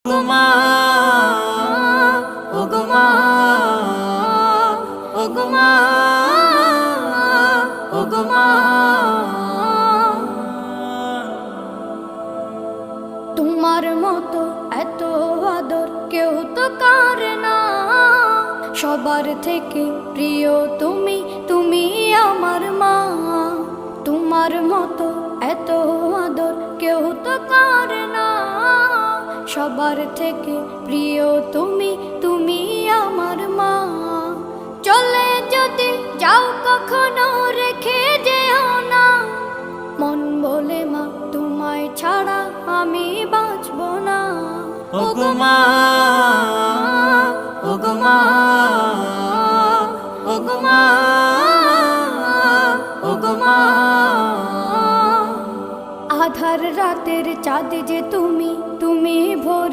ওগো মা, ওগো মা, ওগো মা। তোমার মতো এত আদর কেউ তো করে না, সবার থেকে প্রিয় তুমি, তুমি আমার মা। তোমার মতো এত আদর কেউ তো করে না, সবার থেকে প্রিয় তুমি, তুমি আমার মা। চলে যদি যাও কখনো রেখে যেও না, মন বলে মা তোমায় ছাড়া আমি বাঁচব না। ওগো মা, ওগো মা, ওগো মা, ওগো মা। আধার রাতের চাঁদ যে তুমি, তুমি ভোর